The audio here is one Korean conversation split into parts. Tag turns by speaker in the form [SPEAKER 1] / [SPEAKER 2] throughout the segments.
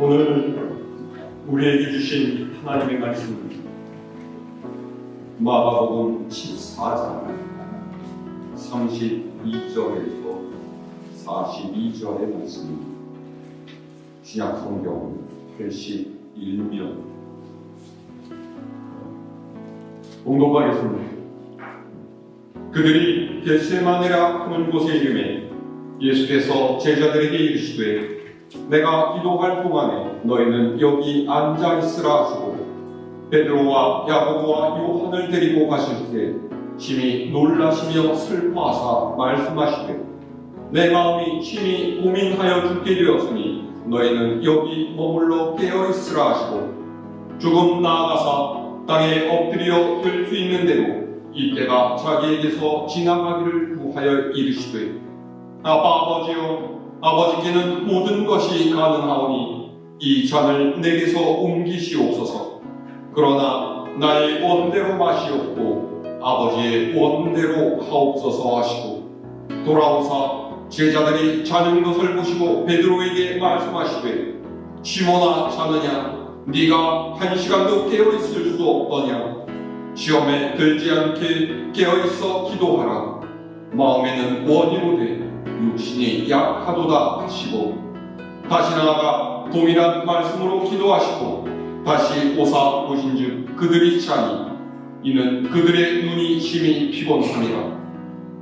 [SPEAKER 1] 오늘 우리에게 주신 하나님의 말씀은 마가복음 14장 32절에서 42절의 말씀입니다. 신약 성경 81면 봉독하겠습니다. 그들이 겟세마네라 하는 곳에 이르매 예수께서 제자들에게 이르시되 내가 기도할 동안에 너희는 여기 앉아 있으라 하시고 베드로와 야고보와 요한을 데리고 가실 때 심히 놀라시며 슬퍼하사 말씀하시되 내 마음이 심히 고민하여 죽게 되었으니 너희는 여기 머물러 깨어 있으라 하시고 조금 나아가사 땅에 엎드려 들 수 있는 대로 이때가 자기에게서 지나가기를 구하여 이르시되 아빠 아버지여 아버지께는 모든 것이 가능하오니 이 잔을 내게서 옮기시옵소서. 그러나 나의 원대로 마시옵고 아버지의 원대로 하옵소서 하시고 돌아오사 제자들이 자는 것을 보시고 베드로에게 말씀하시되 시몬아 자느냐 네가 1시간도 깨어있을 수 없더냐. 시험에 들지 않게 깨어있어 기도하라. 마음에는 원이로되 육신이 약하도다 하시고 다시 나아가 동일한 말씀으로 기도하시고 다시 오사 보신즉 그들이 자니 이는 그들의 눈이 심히 피곤함이라.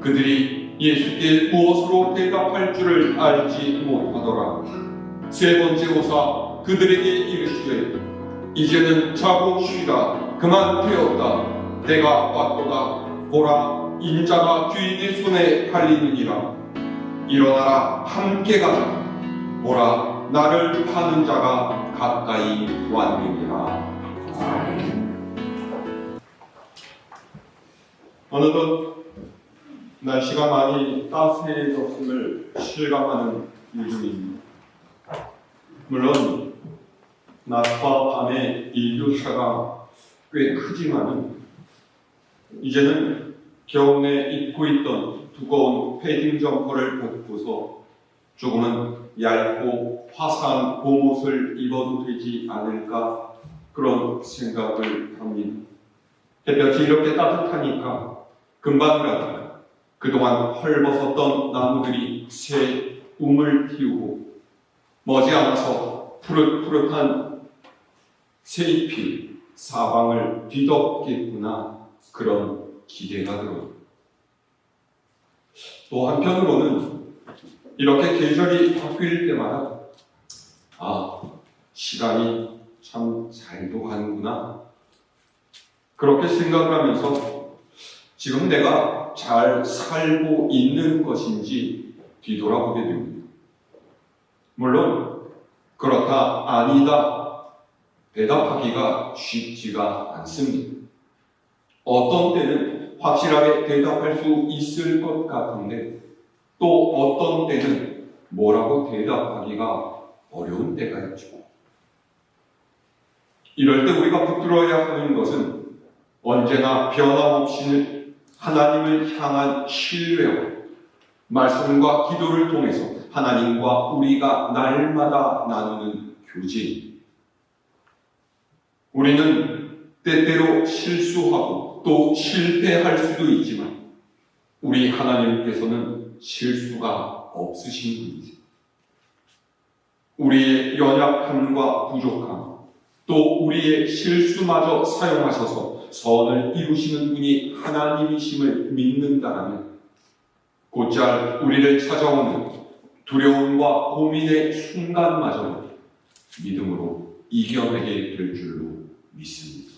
[SPEAKER 1] 그들이 예수께 무엇으로 대답할 줄을 알지 못하더라. 세 번째 오사 그들에게 이르시되 이제는 자고 쉬라. 그만 되었다. 때가 왔도다. 보라 인자가 주인의 손에 팔리느니라. 일어나라 함께 가자. 보라 나를 파는 자가 가까이 왔느니라. 어느덧 날씨가 많이 따스해졌음을 실감하는 요즘입니다. 물론 낮과 밤의 일교차가 꽤 크지만은 이제는 겨울에 입고 있던 두꺼운 패딩 점퍼를 벗고서 조금은 얇고 화사한 봄옷을 입어도 되지 않을까 그런 생각을 합니다. 햇볕이 이렇게 따뜻하니까 금방이라도 그동안 헐벗었던 나무들이 새 움을 틔우고 머지않아서 푸릇푸릇한 새잎이 사방을 뒤덮겠구나 그런 기대가 들어요. 또 한편으로는 이렇게 계절이 바뀔 때마다 시간이 참 잘도 가는구나 그렇게 생각을 하면서 지금 내가 잘 살고 있는 것인지 뒤돌아보게 됩니다. 물론 그렇다 아니다 대답하기가 쉽지가 않습니다. 어떤 때는 확실하게 대답할 수 있을 것 같은데 또 어떤 때는 뭐라고 대답하기가 어려운 때가 있죠. 이럴 때 우리가 붙들어야 하는 것은 언제나 변함없이 하나님을 향한 신뢰와 말씀과 기도를 통해서 하나님과 우리가 날마다 나누는 교제입니다. 우리는 때때로 실수하고 또 실패할 수도 있지만 우리 하나님께서는 실수가 없으신 분이세요. 우리의 연약함과 부족함 또 우리의 실수마저 사용하셔서 선을 이루시는 분이 하나님이심을 믿는다면 곧잘 우리를 찾아오는 두려움과 고민의 순간마저 믿음으로 이겨내게 될 줄로 믿습니다.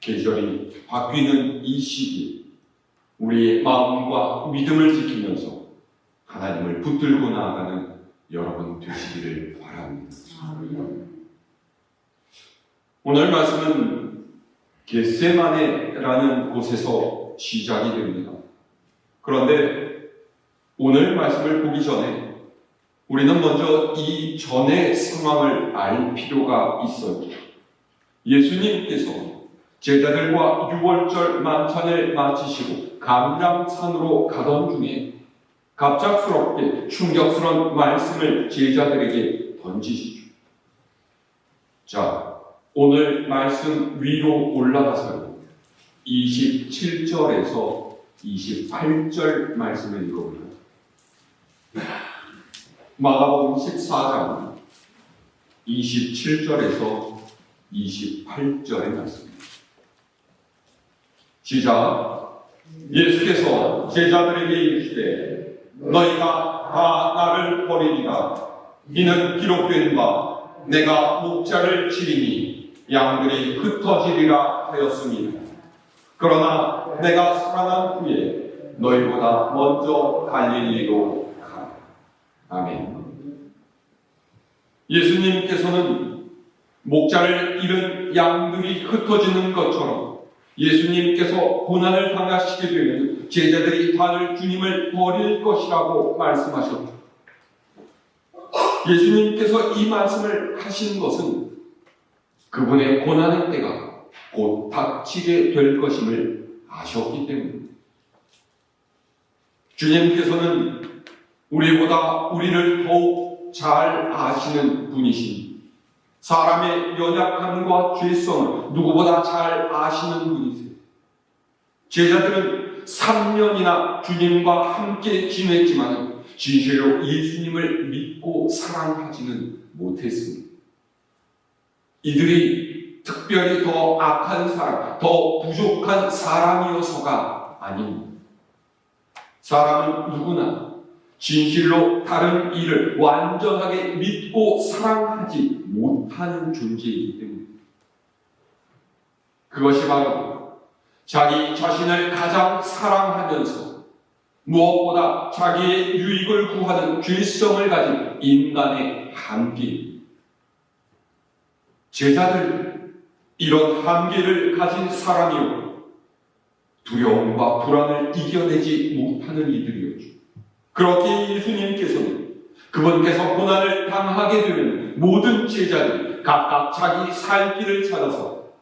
[SPEAKER 1] 계절이 바뀌는 이 시기에 우리의 마음과 믿음을 지키면서 하나님을 붙들고 나아가는 여러분 되시기를 바랍니다. 오늘 말씀은 겟세마네라는 곳에서 시작이 됩니다. 그런데 오늘 말씀을 보기 전에 우리는 먼저 이 전의 상황을 알 필요가 있어요. 예수님께서 제자들과 6월절 만찬을 마치시고 감람산으로 가던 중에 갑작스럽게 충격스러운 말씀을 제자들에게 던지시죠. 자, 오늘 말씀 위로 올라가서 27절에서 28절 말씀을 읽어볼까요? 마가복음 14장 27절에서 28절의 말씀입니다. 시작. 예수께서 제자들에게 이르시되 너희가 다 나를 버리리라. 이는 기록된 바 내가 목자를 치리니 양들이 흩어지리라 하였습니다. 그러나 내가 살아난 후에 너희보다 먼저 갈릴리로 가라. 아멘. 예수님께서는 목자를 잃은 양들이 흩어지는 것처럼 예수님께서 고난을 당하시게 되면 제자들이 다들 주님을 버릴 것이라고 말씀하셨죠. 예수님께서 이 말씀을 하신 것은 그분의 고난의 때가 곧 닥치게 될 것임을 아셨기 때문입니다. 주님께서는 우리보다 우리를 더욱 잘 아시는 분이신, 사람의 연약함과 죄성을 누구보다 잘 아시는 분이세요. 제자들은 3년이나 주님과 함께 지냈지만 진실로 예수님을 믿고 사랑하지는 못했습니다. 이들이 특별히 더 악한 사람, 더 부족한 사람이어서가 아닙니다. 사람은 누구나 진실로 다른 이를 완전하게 믿고 사랑하지 못하는 존재이기 때문입니다. 그것이 바로 자기 자신을 가장 사랑하면서 무엇보다 자기의 유익을 구하는 죄성을 가진 인간의 한계입니다. 제자들, 이런 한계를 가진 사람이요, 두려움과 불안을 이겨내지 못하는 이들이었죠. 그렇게 예수님께서는 그분께서 고난을 당하게 되면 모든 제자들이 각각 자기 살 길을 찾아서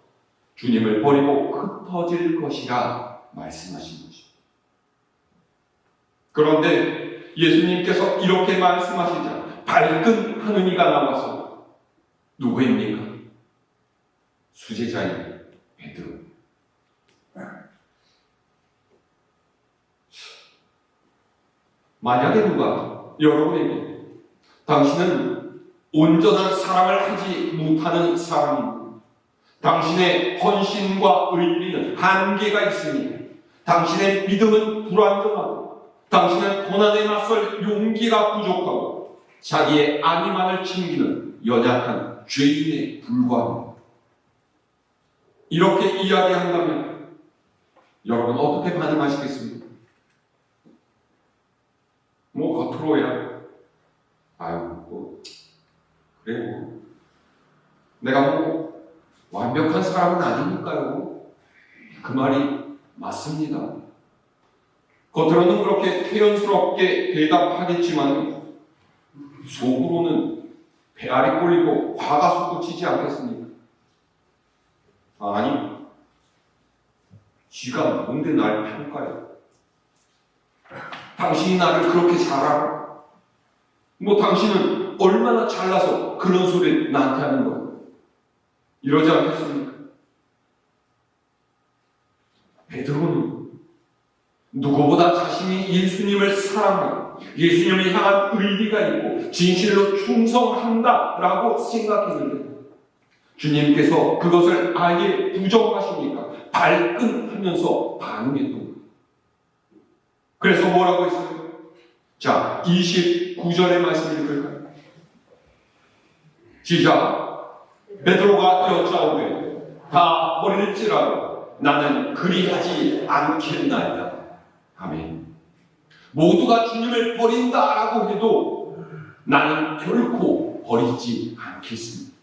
[SPEAKER 1] 주님을 버리고 흩어질 것이라 말씀하신 것입니다. 그런데 예수님께서 이렇게 말씀하시자 밝은 한 이가 나와서 누구입니까? 수제자인 베드로. 만약에 누가 여러분에게 당신은 온전한 사랑을 하지 못하는 사람입니다, 당신의 헌신과 의리는 한계가 있으니, 당신의 믿음은 불완전하고, 당신은 고난에 맞설 용기가 부족하고, 자기의 안위만을 챙기는 연약한 죄인에 불과합니다. 이렇게 이야기한다면 여러분 어떻게 반응하시겠습니까? 뭐 겉으로야 그래 내가 완벽한 사람은 아니니까요. 그 말이 맞습니다. 겉으로는 그렇게 표현스럽게 대답하겠지만 속으로는 배알이 꼴리고 화가 솟구치지 않겠습니까? 아니, 쥐가 뭔데 날 평가해? 당신이 나를 그렇게 잘 알아? 당신은 얼마나 잘나서 그런 소리 나한테 하는 거야? 이러지 않겠습니까? 베드로는 누구보다 자신이 예수님을 사랑하고 예수님을 향한 의리가 있고 진실로 충성한다라고 생각했는데 주님께서 그것을 아예 부정하시니까 발끈하면서 반응했던 거예요. 그래서 뭐라고 했어요? 자, 29절의 말씀을 읽을까요? 시작. 베드로가 여짜오되 다 버릴지라도 나는 그리하지 않겠나이다. 아멘. 모두가 주님을 버린다라고 해도 나는 결코 버리지 않겠습니다.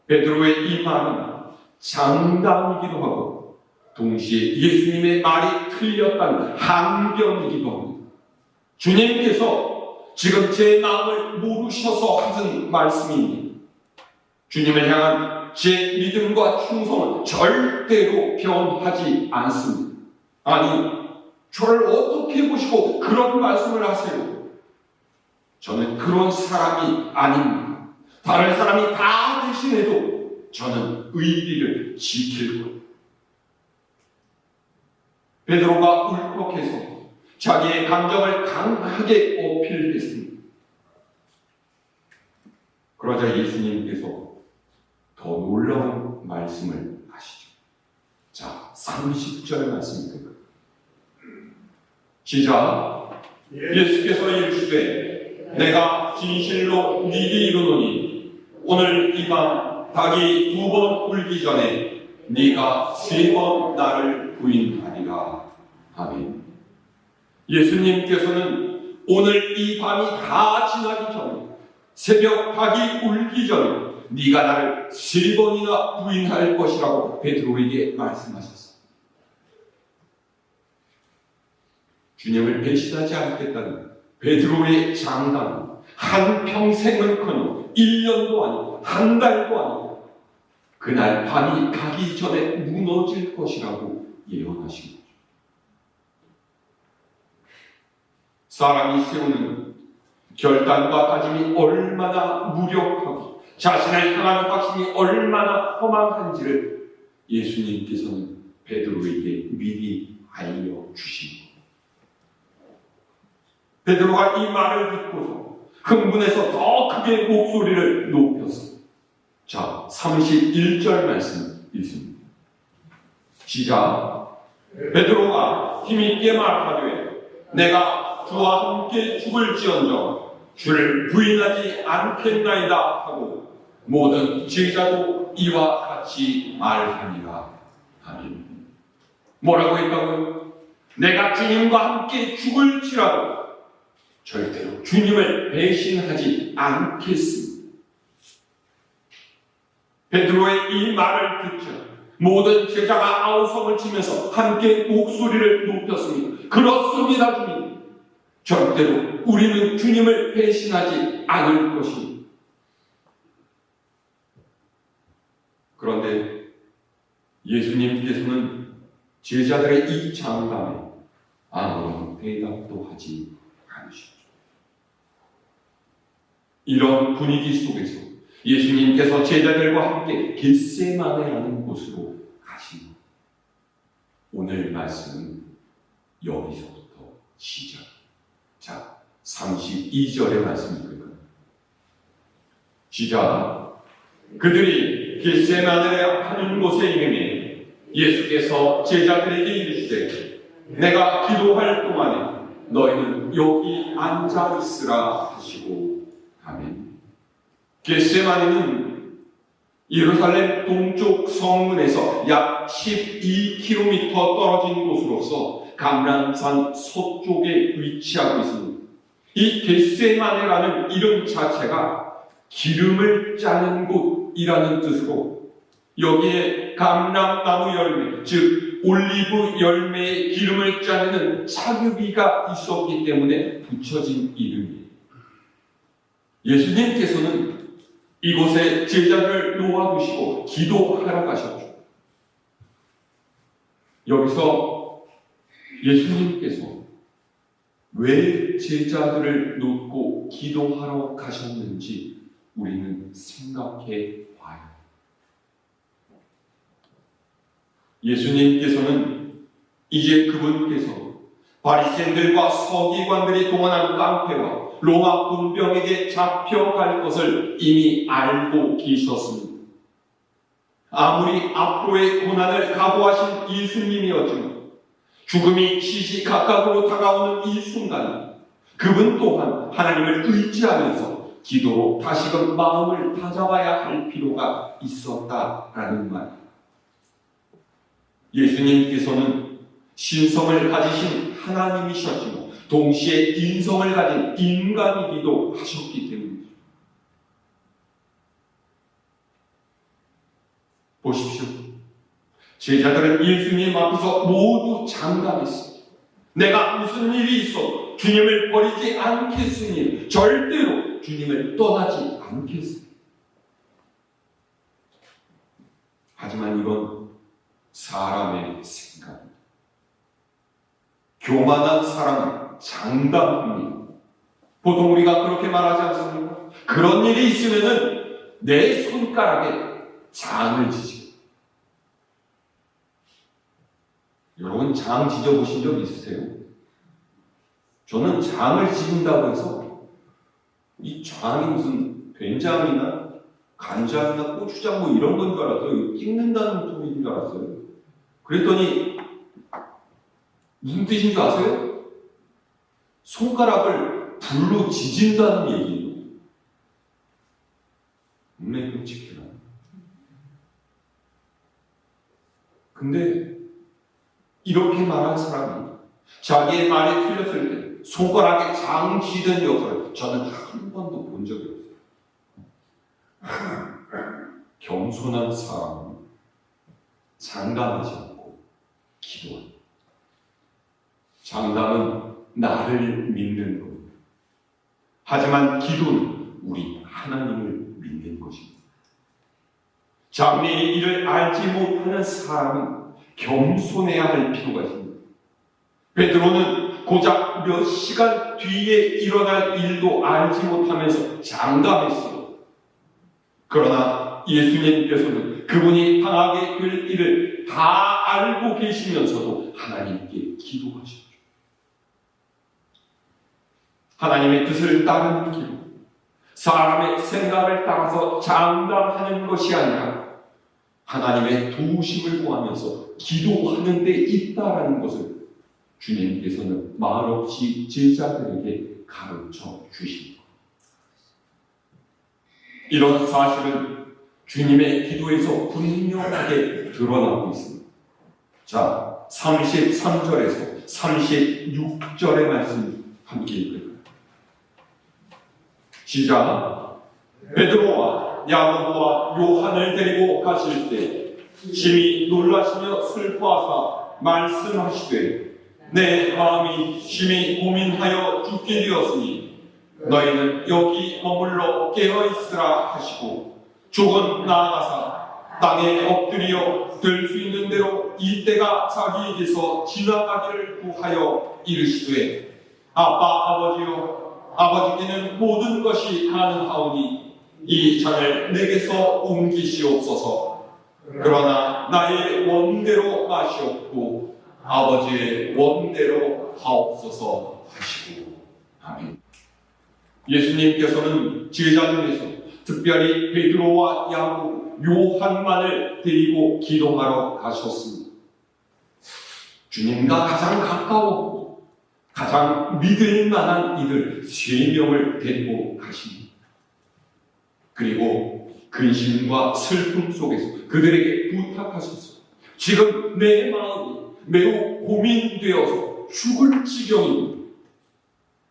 [SPEAKER 1] 베드로의 이 말은 장담이기도 하고 동시에 예수님의 말이 틀렸다는 항변이기도 합니다. 주님께서 지금 제 마음을 모르셔서 하신 말씀입니다. 주님을 향한 제 믿음과 충성은 절대로 변하지 않습니다. 아니, 저를 어떻게 보시고 그런 말씀을 하세요? 저는 그런 사람이 아닙니다. 다른 사람이 다 대신해도 저는 의리를 지킬 거예요. 베드로가 울컥해서 자기의 감정을 강하게 어필했습니다. 그러자 예수님께서 더 놀라운 말씀을 하시죠. 자, 30절 말씀입니다. 시작. 예수께서 이르시되 내가 진실로 네게 이르노니 오늘 이 밤 닭이 2번 울기 전에 네가 3번 나를 부인하리라. 아멘. 예수님께서는 오늘 이 밤이 다 지나기 전에, 새벽 닭이 울기 전에 네가 나를 3번이나 부인할 것이라고 베드로에게 말씀하셨습니다. 주님을 배신하지 않겠다는 베드로의 장담은 한평생은커녕 1년도 아니고 한 달도 아니고 그날 밤이 가기 전에 무너질 것이라고 예언하신 거죠. 사람이 세우는 결단과 다짐이 얼마나 무력하고 자신을 향한 확신이 얼마나 허망한지를 예수님께서는 베드로에게 미리 알려주신 거예요. 베드로가 이 말을 듣고서 흥분해서 더 크게 목소리를 높였어. 자, 31절 말씀 읽습니다. 시작. 베드로가 힘있게 말하되 내가 주와 함께 죽을지언정 주를 부인하지 않겠나이다 하고 모든 제자도 이와 같이 말하니라. 아멘. 뭐라고 했다고요? 내가 주님과 함께 죽을지라도 절대로 주님을 배신하지 않겠습니다. 베드로의 이 말을 듣자 모든 제자가 아우성을 치면서 함께 목소리를 높였습니다. 그렇습니다, 주님. 절대로 우리는 주님을 배신하지 않을 것입니다. 그런데 예수님께서는 제자들의 이 장담에 아무런 대답도 하지 않으셨죠. 이런 분위기 속에서 예수님께서 제자들과 함께 겟세마네라는 곳으로 가십니다. 오늘 말씀은 여기서부터 시작. 자, 32절의 말씀입니다. 시작. 그들이 겟세마네 하는 곳에 이르매 예수께서 제자들에게 이르시되 내가 기도할 동안에 너희는 여기 앉아 있으라 하시고. 아멘. 겟세마네는 예루살렘 동쪽 성문에서 약 12km 떨어진 곳으로서 감람산 서쪽에 위치하고 있습니다. 이 겟세마네라는 이름 자체가 기름을 짜는 곳이라는 뜻으로 여기에 감람나무 열매, 즉 올리브 열매의 기름을 짜내는 착유비가 있었기 때문에 붙여진 이름이에요. 예수님께서는 이곳에 제자들을 놓아두시고 기도하러 가셨죠. 여기서 예수님께서 왜 제자들을 놓고 기도하러 가셨는지 우리는 생각해 봐요. 예수님께서는 이제 그분께서 바리새인들과 서기관들이 동원한 깡패와 로마 군병에게 잡혀갈 것을 이미 알고 계셨습니다. 아무리 앞으로의 고난을 각오하신 예수님이었지만 죽음이 시시각각으로 다가오는 이 순간 그분 또한 하나님을 의지하면서 기도로 다시금 마음을 다잡아야 할 필요가 있었다라는 말. 예수님께서는 신성을 가지신 하나님이셨지만 동시에 인성을 가진 인간이기도 하셨기 때문이죠. 보십시오. 제자들은 예수님 앞에서 모두 장담했습니다. 내가 무슨 일이 있어도 주님을 버리지 않겠으니 절대로 주님을 떠나지 않겠습니다. 하지만 이건 사람의 생각입니다. 교만한 사람은 장담합니다. 보통 우리가 그렇게 말하지 않습니까? 그런 일이 있으면은 내 손가락에 장을 지지고. 여러분 장 지져보신 적 있으세요? 저는 장을 지진다고 해서 이 장이 무슨 된장이나 간장이나 고추장 뭐 이런 건 줄 알았어요. 찍는다는 소리인 줄 알았어요. 그랬더니 무슨 뜻인 줄 아세요? 손가락을 불로 지진다는 얘기예요. 눈에 끔찍해라. 근데 이렇게 말한 사람이 자기의 말이 틀렸을 때 손가락에 장 쥐던 역사를 저는 한 번도 본 적이 없어요. 겸손한 사람은 장담하지 않고 기도한다. 장담은 나를 믿는 겁니다. 하지만 기도는 우리 하나님을 믿는 것입니다. 장래의 일을 알지 못하는 사람은 겸손해야 할 필요가 있습니다. 베드로는 고작 몇 시간 뒤에 일어날 일도 알지 못하면서 장담했어요. 그러나 예수님께서는 그분이 당하게 될 일을 다 알고 계시면서도 하나님께 기도하셨죠. 하나님의 뜻을 따르는 길, 사람의 생각을 따라서 장담하는 것이 아니라 하나님의 도우심을 구하면서 기도하는 데 있다라는 것을 주님께서는 말없이 제자들에게 가르쳐 주십니다. 이런 사실은 주님의 기도에서 분명하게 드러나고 있습니다. 자, 33절에서 36절의 말씀 함께 읽을까요? 시작. 베드로와 야고보와 요한을 데리고 가실 때 심히 놀라시며 슬퍼하사 말씀하시되 내 마음이 심히 고민하여 죽게 되었으니 너희는 여기 머물러 깨어있으라 하시고 조금 나아가사 땅에 엎드려 들 수 있는 대로 이때가 자기에게서 지나가기를 구하여 이르시되 아빠 아버지여 아버지께는 모든 것이 가능하오니 이 잔을 내게서 옮기시옵소서. 그러나 나의 원대로 마시옵고 아버지의 원대로 하옵소서 하시고. 아멘. 예수님께서는 제자들에서 특별히 베드로와 야고보, 요한만을 데리고 기도하러 가셨습니다. 주님과 가장 가까웠고 가장 믿을 만한 이들 3명을 데리고 가십니다. 그리고 근심과 슬픔 속에서 그들에게 부탁하셨어요. 지금 내 마음이 매우 고민되어서 죽을 지경이니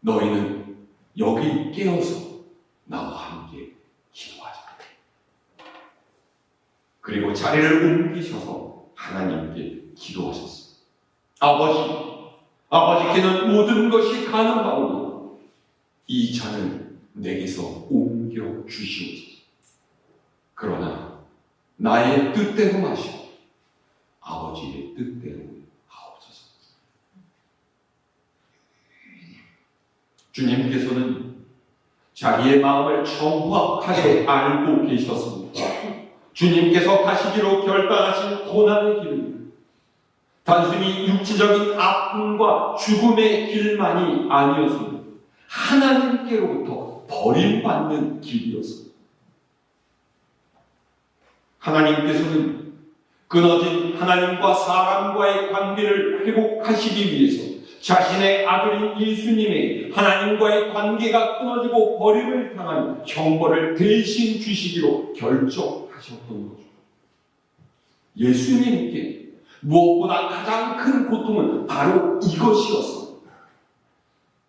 [SPEAKER 1] 너희는 여기 깨어서 나와 함께 기도하자. 그리고 자리를 옮기셔서 하나님께 기도하셨습니다. 아버지께는 모든 것이 가능하오니 이 잔을 내게서 옮겨 주시옵소서. 그러나 나의 뜻대로 마시고 아버지의 뜻대로 하옵소서. 주님께서는 자기의 마음을 정확하게 알고 계셨습니다. 주님께서 가시기로 결단하신 고난의 길은 단순히 육체적인 아픔과 죽음의 길만이 아니었습니다. 하나님께로부터 버림받는 길이었습니다. 하나님께서는 끊어진 하나님과 사람과의 관계를 회복하시기 위해서 자신의 아들인 예수님의 하나님과의 관계가 끊어지고 버림을 당한 형벌을 대신 주시기로 결정하셨던 거죠. 예수님께 무엇보다 가장 큰 고통은 바로 이것이었습니다.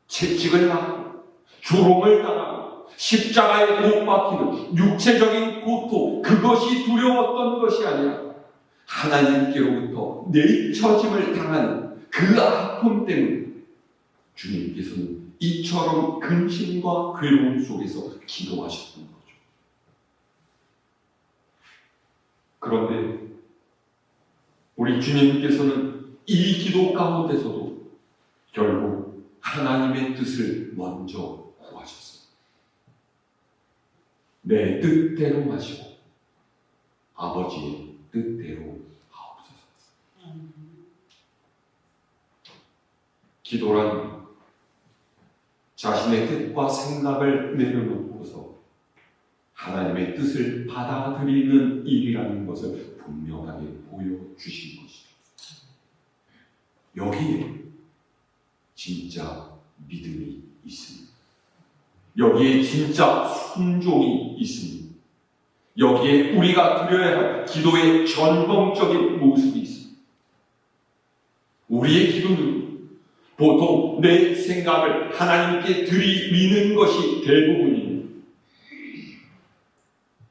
[SPEAKER 1] 채찍을 맞고 조롱을 당하고 십자가에 못 박히는 육체적인 고통, 그것이 두려웠던 것이 아니라 하나님께로부터 내쳐짐을 당하는 그 아픔 때문에 주님께서는 이처럼 근심과 괴로움 속에서 기도하셨던 거죠. 그런데 우리 주님께서는 이 기도 가운데서도 결국 하나님의 뜻을 먼저 구하셨습니다. 내 뜻대로 마시고 아버지의 뜻대로 하옵소서. 기도란 자신의 뜻과 생각을 내려놓고서 하나님의 뜻을 받아들이는 일이라는 것을 분명하게 보여주신 것이죠. 여기에 진짜 믿음이 있습니다. 여기에 진짜 순종이 있습니다. 여기에 우리가 드려야 할 기도의 전범적인 모습이 있습니다. 우리의 기도는 보통 내 생각을 하나님께 들이미는 것이 대부분입니다.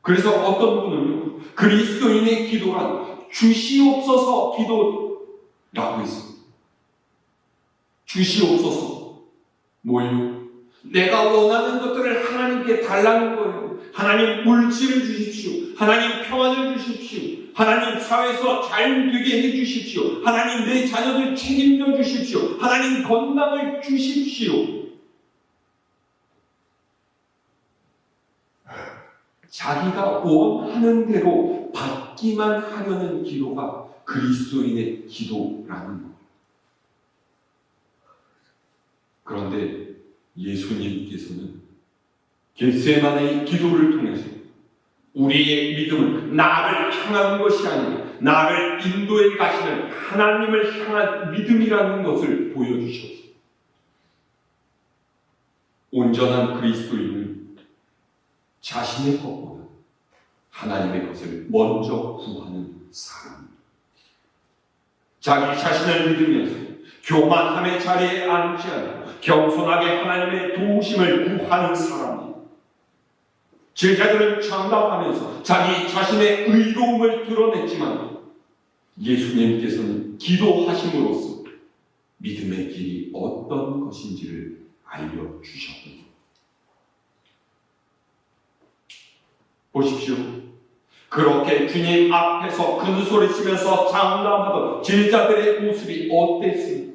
[SPEAKER 1] 그래서 어떤 분은요, 그리스도인의 기도란 주시옵소서 기도라고 했습니다. 주시옵소서. 뭐예요? 내가 원하는 것들을 하나님께 달라는 거예요. 하나님 물질을 주십시오. 하나님 평안을 주십시오. 하나님 사회에서 잘 되게 해주십시오. 하나님 내 자녀들 책임져 주십시오. 하나님 건강을 주십시오. 자기가 원하는 대로 받기만 하려는 기도가 그리스도인의 기도라는 것. 그런데 예수님께서는 겟세마네의 기도를 통해서 우리의 믿음은 나를 향한 것이 아니라 나를 인도해 가시는 하나님을 향한 믿음이라는 것을 보여주셨습니다. 온전한 그리스도인은 자신의 것보다 하나님의 것을 먼저 구하는 사람입니다. 자기 자신을 믿으면서 교만함의 자리에 앉지 않고 겸손하게 하나님의 도우심을 구하는 사람입니다. 제자들은 장담하면서 자기 자신의 의로움을 드러냈지만 예수님께서는 기도하심으로써 믿음의 길이 어떤 것인지를 알려주셨습니다. 보십시오. 그렇게 주님 앞에서 큰소리치면서 장담하던 제자들의 모습이 어땠습니까?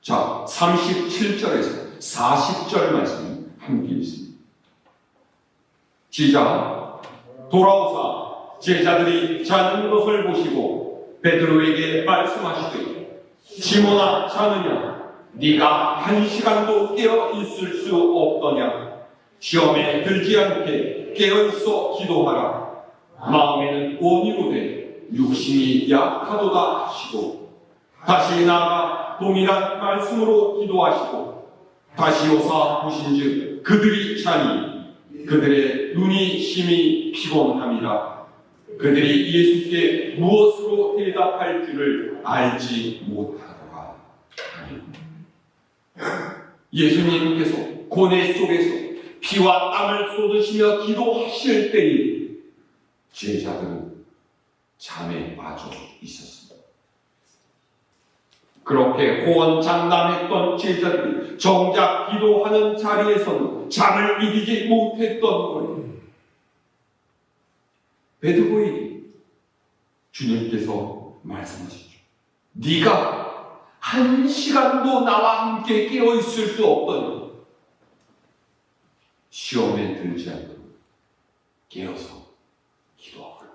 [SPEAKER 1] 자, 37절에서 40절 말씀 함께 있습니다. 시작. 돌아오사 제자들이 자는 것을 보시고 베드로에게 말씀하시되 시몬아 자느냐? 네가 한 시간도 깨어 있을 수 없더냐? 시험에 들지 않게 깨어있어 기도하라. 마음에는 원이로되 육신이 약하도다 하시고 다시 나아가 동일한 말씀으로 기도하시고 다시 오사 보신즉 그들이 자니 그들의 눈이 심히 피곤함이라. 그들이 예수께 무엇으로 대답할 줄을 알지 못하더라. 예수님께서 고뇌 속에서 피와 땀을 쏟으시며 기도하실 때에 제자들은 잠에 빠져 있었습니다. 그렇게 호언장담했던 제자들이 정작 기도하는 자리에서는 잠을 이기지 못했던 거예요. 베드로에게 주님께서 말씀하시죠. 네가 한 시간도 나와 함께 깨어 있을 수 없더니 시험에 들지 않도록 깨어서 기도하라.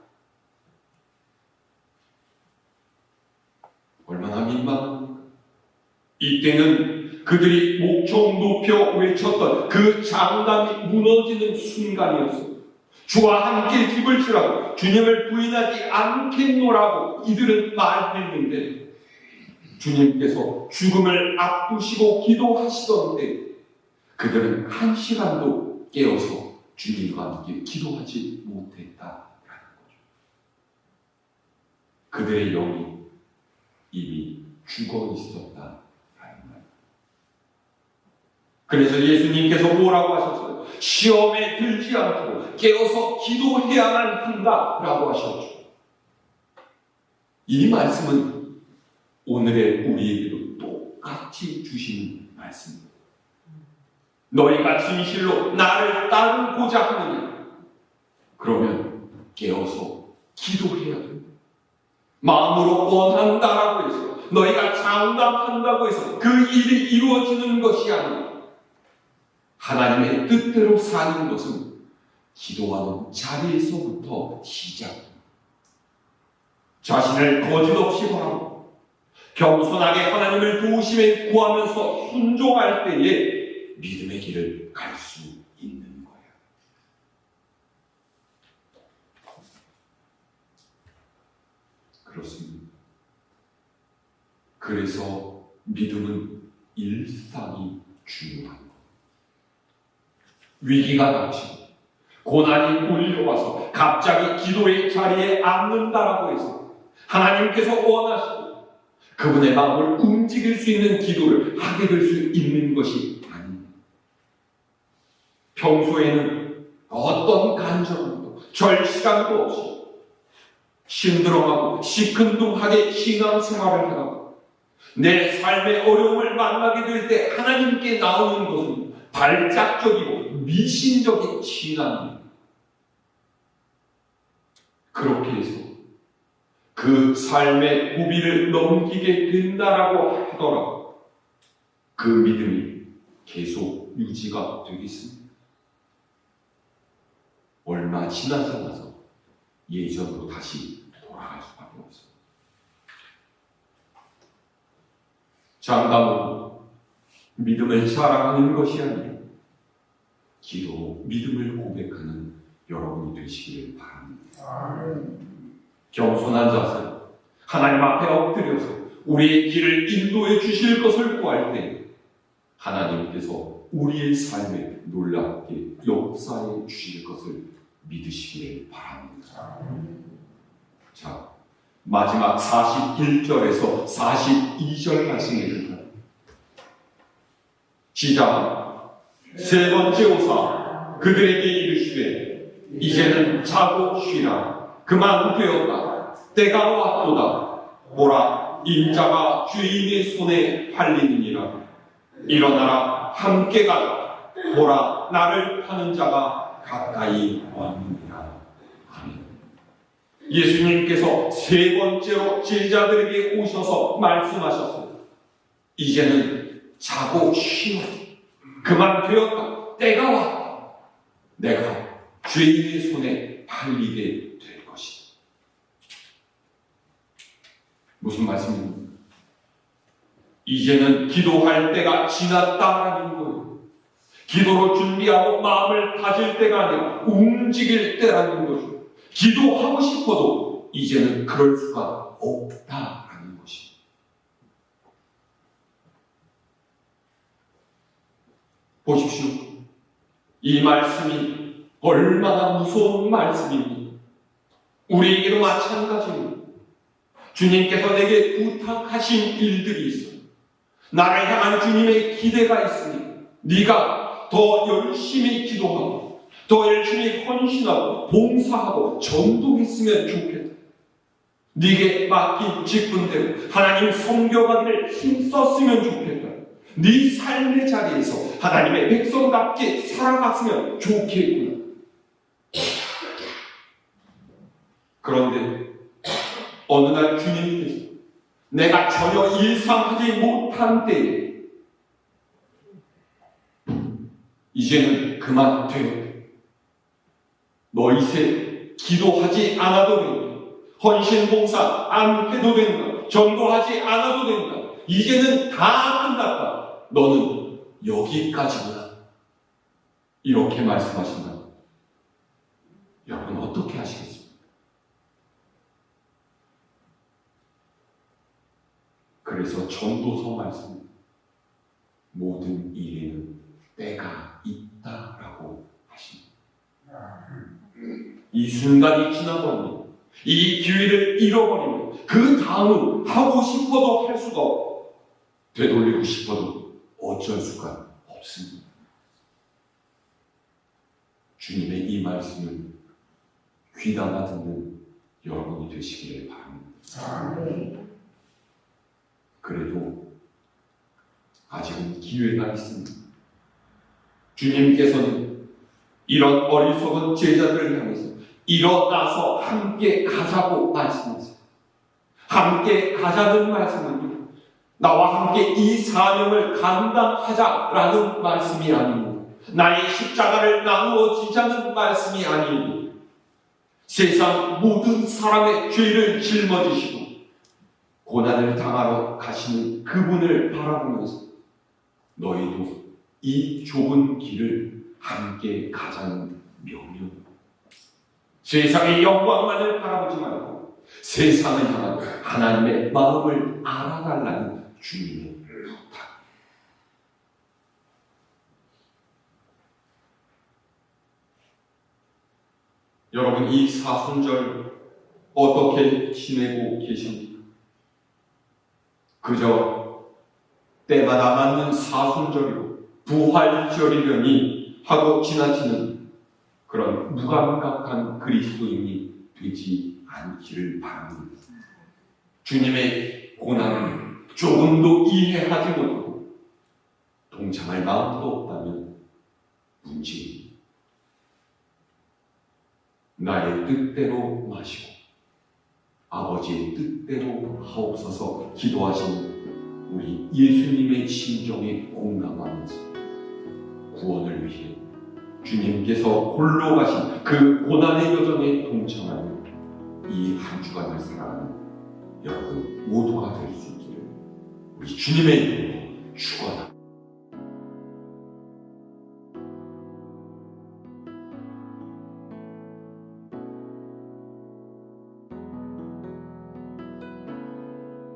[SPEAKER 1] 얼마나 민망합니까? 이때는 그들이 목청 높여 외쳤던 그 장담이 무너지는 순간이었습니다. 주와 함께 집을 치라고 주님을 부인하지 않겠노라고 이들은 말했는데 주님께서 죽음을 앞두시고 기도하시던 때 그들은 한 시간도 깨어서 주님과 함께 기도하지 못했다라는 거죠. 그들의 영이 이미 죽어 있었다라는 말. 그래서 예수님께서 뭐라고 하셨어요? 시험에 들지 않도록 깨어서 기도해야만 한다라고 하셨죠. 이 말씀은 오늘의 우리에게도 똑같이 주시는 말씀입니다. 너희가 진실로 나를 따르고자 하느냐? 그러면 깨어서 기도해야 됩니다. 마음으로 원한다라고 해서 너희가 장담한다고 해서 그 일이 이루어지는 것이 아니라 하나님의 뜻대로 사는 것은 기도하는 자리에서부터 시작합니다. 자신을 거짓없이 바라고 겸손하게 하나님을 도우심에 구하면서 순종할 때에 믿음의 길을 갈 수 있는 거예요. 그렇습니다. 그래서 믿음은 일상이 중요한 거예요. 위기가 닥치고 고난이 몰려와서 갑자기 기도의 자리에 앉는다라고 해서 하나님께서 원하시고 그분의 마음을 움직일 수 있는 기도를 하게 될 수 있는 것이 아닙니다. 평소에는 어떤 간절함도 절시감도 없이 심드렁하고 시큰둥하게 신앙생활을 하다가 내 삶의 어려움을 만나게 될 때 하나님께 나오는 것은 발작적이고 미신적인 신앙입니다. 그렇게 해서 그 삶의 고비를 넘기게 된다라고 하더라도 그 믿음이 계속 유지가 되겠습니다. 얼마 지나지 않아서 예전으로 다시 돌아갈 수밖에 없어요. 장담은 믿음을 자랑하는 것이 아니라 기도로 믿음을 고백하는 여러분이 되시기를 바랍니다. 겸손한 자세, 하나님 앞에 엎드려서 우리의 길을 인도해 주실 것을 구할 때 하나님께서 우리의 삶에 놀랍게 역사해 주실 것을 믿으시기를 바랍니다. 자, 마지막 41절에서 42절 말씀입니다. 시작. 세 번째 오사 그들에게 이르시되 이제는 자고 쉬라. 그만 되었다. 때가 왔도다. 보라, 인자가 주인의 손에 팔리느니라. 일어나라, 함께 가자. 보라, 나를 파는 자가 가까이 왔느니라. 아멘. 예수님께서 세 번째로 제자들에게 오셔서 말씀하셨습니다. 이제는 자고 쉬어. 그만 되었다. 때가 왔다. 내가 죄인의 손에 팔리게 될 것이다. 무슨 말씀입니까? 이제는 기도할 때가 지났다라는 거예요. 기도로 준비하고 마음을 다질 때가 아니라 움직일 때라는 거죠. 기도하고 싶어도 이제는 그럴 수가 없다라는 것입니다. 보십시오. 이 말씀이 얼마나 무서운 말씀입니까? 우리에게도 마찬가지입니다. 주님께서 내게 부탁하신 일들이 있어요. 나를 향한 주님의 기대가 있으니 네가 더 열심히 기도하고 더 열심히 헌신하고 봉사하고 전도했으면 좋겠다. 네게 맡긴 직분대로 하나님 섬겨가기를 힘썼으면 좋겠다. 네 삶의 자리에서 하나님의 백성답게 살아갔으면 좋겠구나. 그런데 어느 날 주님께서 내가 전혀 예상하지 못한 때에 이제는 그만 되었다. 너 이제 기도하지 않아도 된다. 헌신봉사 안 해도 된다. 전도하지 않아도 된다. 이제는 다 끝났다. 너는 여기까지구나. 이렇게 말씀하신다. 여러분 어떻게 하시겠습니까? 그래서 전도서 말씀 모든 일에는 때가 있다라고 하십니다. 이 순간이 지나버리면 이 기회를 잃어버리면 그 다음은 하고 싶어도 할 수가 없고 되돌리고 싶어도 어쩔 수가 없습니다. 주님의 이 말씀을 귀담아 듣는 여러분이 되시기를 바랍니다. 그래도 아직은 기회가 있습니다. 주님께서는 이런 어리석은 제자들을 향해서 일어나서 함께 가자고 말씀하세요. 함께 가자는 말씀은 나와 함께 이 사명을 감당하자라는 말씀이 아닙니다. 나의 십자가를 나누어 주자는 말씀이 아니니 세상 모든 사람의 죄를 짊어지시고 고난을 당하러 가시는 그분을 바라보면서 너희도 이 좁은 길을 함께 가자는 명령. 세상의 영광만을 바라보지 말고 세상을 향한 하나님의 마음을 알아달라는 주님의 부탁. 여러분, 이 사순절 어떻게 지내고 계십니까? 그저 때마다 맞는 사순절이고 부활절이려니 하고 지나치는 그런 무감각한 그리스도인이 되지 않기를 바랍니다. 주님의 고난을 조금도 이해하지 못하고 동참할 마음도 없다면 문제입니다. 나의 뜻대로 마시고 아버지의 뜻대로 하옵소서 기도하신 우리 예수님의 심정에 공감하면서 구원을 위해 주님께서 홀로 가신 그 고난의 여정에 동참하는 이 한 주간을 살아가는 여러분 모두가 될 수 있기를 우리 주님의 이름으로 축원합니다.